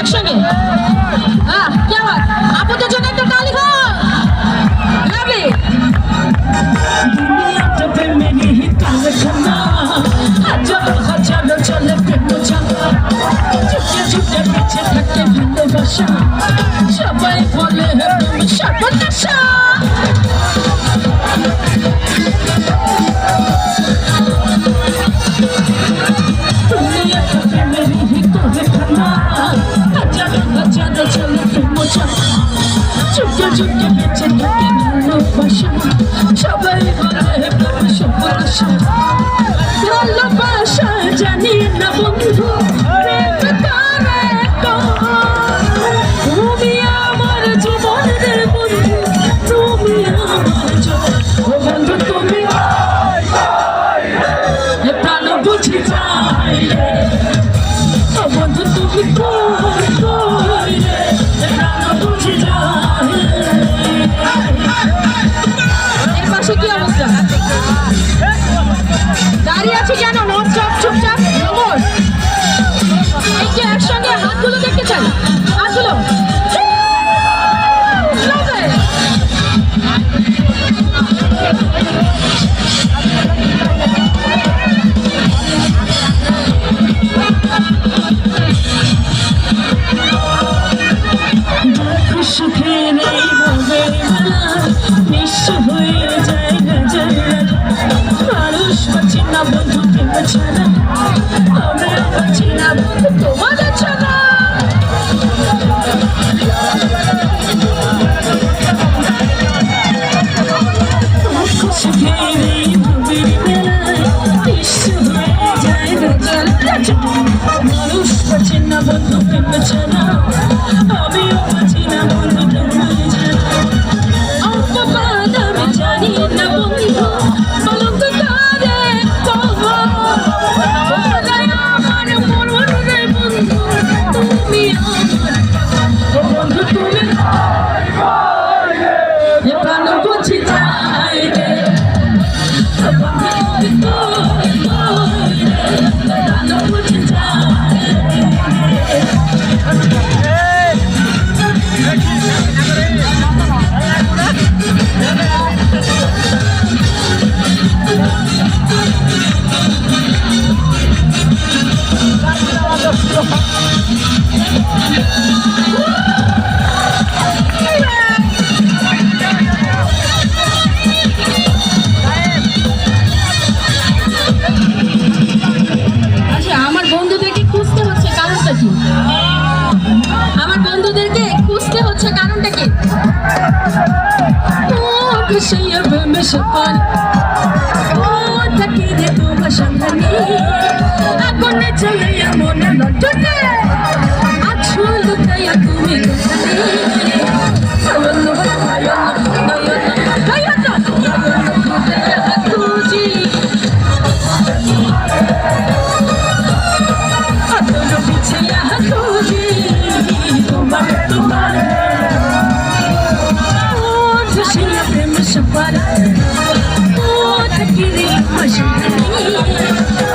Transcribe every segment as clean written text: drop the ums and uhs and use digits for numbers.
একসঙ্গে কি আবার আপনাদের জন্য একটা তালি হোক লাভলি দুনিয়াটা প্রেমের কারখানা হাজারো হাজারো চলে প্রেম ছাড়া চুপকে চুপকে বেঁচে থাকে ভালোবাসা সবাই বলে তুমি সর্বনাশা দুনিয়াটা প্রেমের কারখানা হাজারো হাজারো চলে প্রেম ছাড়া চুপকে চুপকে বেঁচে থাকে ভালোবাসা সবাই বলে তুমি সর্বনাশা ভালোবাসা জানি না বন্ধু তুমি আমার জীবনের বন্ধু তুমি আমার বন্ধু তুমি প্রাণ বুঝি যাই বন্ধু তুমি প্রাণ বুঝি যাই এর পাশে কি অবস্থা দাঁড়িয়ে আছে কেন নড়চপ চুপচাপ নমর একটু একসঙ্গে হাতগুলো দেখতে চাই হাতগুলো সুখের এই ভাবে নিঃস্ব হয়ে যায় মানুষ পাচ্ছি না বন্ধু প্রেম ছাড়া আমরা পাচ্ছি না বন্ধু তোমাদের ছাড়া সুখের এই ভাবে নিঃস্ব হয়ে যায় মানুষ পাচ্ছি না বন্ধু প্রেম ছাড়া আমিও পাচ্ছি না বন্ধু তোমার ছাড়া অপবাদ আমি জানি না বন্ধু কলঙ্ক কারে আমার মরণ রে বন্ধু তুমি আমার বন্ধু তুমি প্রাণ বুঝি যাই রে বন্ধু প্রাণ বুঝি আমার বন্ধুদেরকে খুঁজতে হচ্ছে কারণটা কি আগুনে চলে মনে লটনে আছো লুকাইয়া তুমি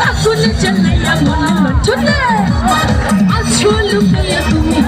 আগুনে চলাইয়া মনে লটনে আছো লুকাইয়া তুমি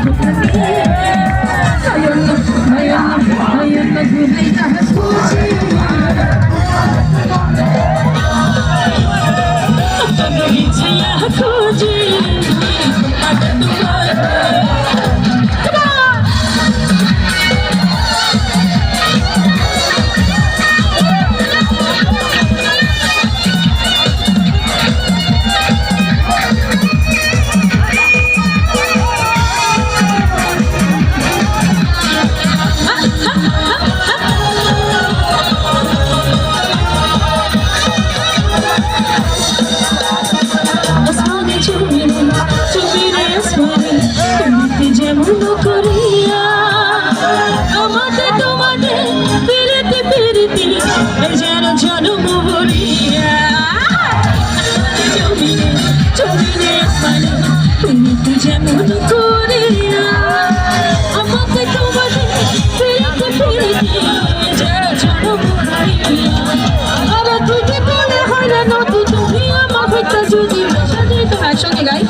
একসঙ্গে গাই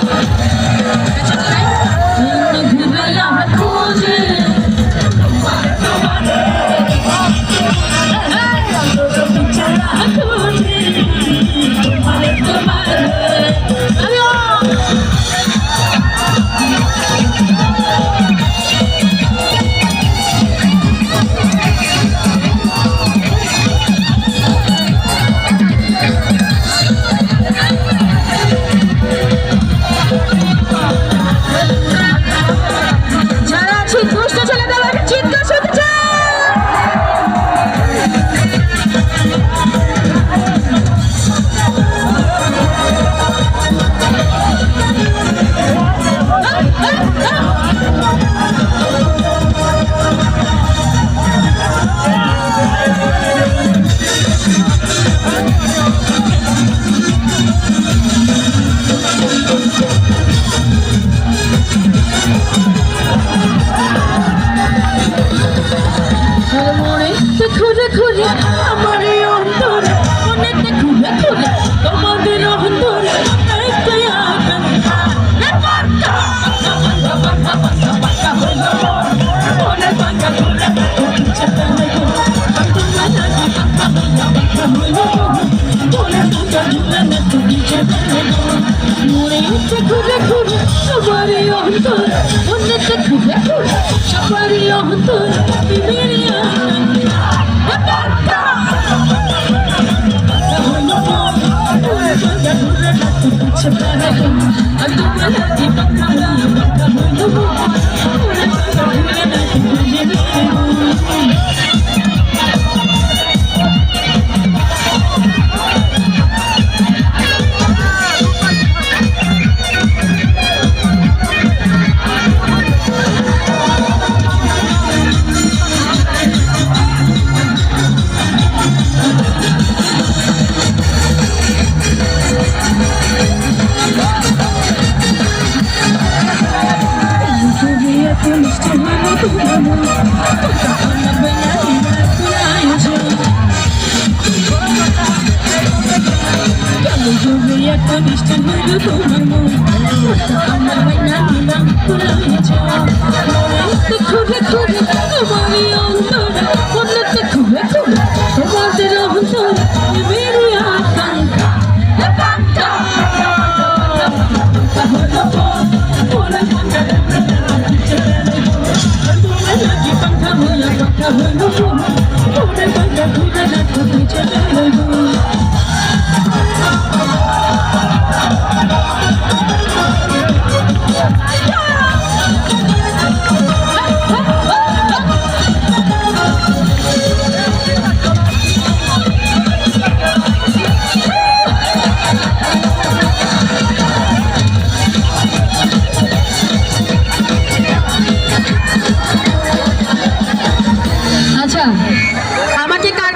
যারা আছে দুষ্ট ছেলেদের আগে চিৎকার শুনতে চাই। মনেতে ঘুরে ঘুরে আমার এই অন্তরে মনেতে ঘুরে ঘুরে তোমাদের অন্তরে একটাই আকাঙ্ক্ষা মনের পাঙ্খা ঘুরে উঠছে প্রাণে গো তোমার লাগে মনের পাঙ্খা ঘুরে না তুলছে প্রাণে গো মনেতে ঘুরে ঘুরে আমার এই অন্তরে মনেতে ঘুরে ঘুরে সবারই অন্তরে মেরে ঘুরে ঘুরে তোমারই অন্তরে মনেতে ঘুরে ঘুরে তোমাদের অন্তরে মেরে আকাঙ্ক্ষা পাঙ্খা হলো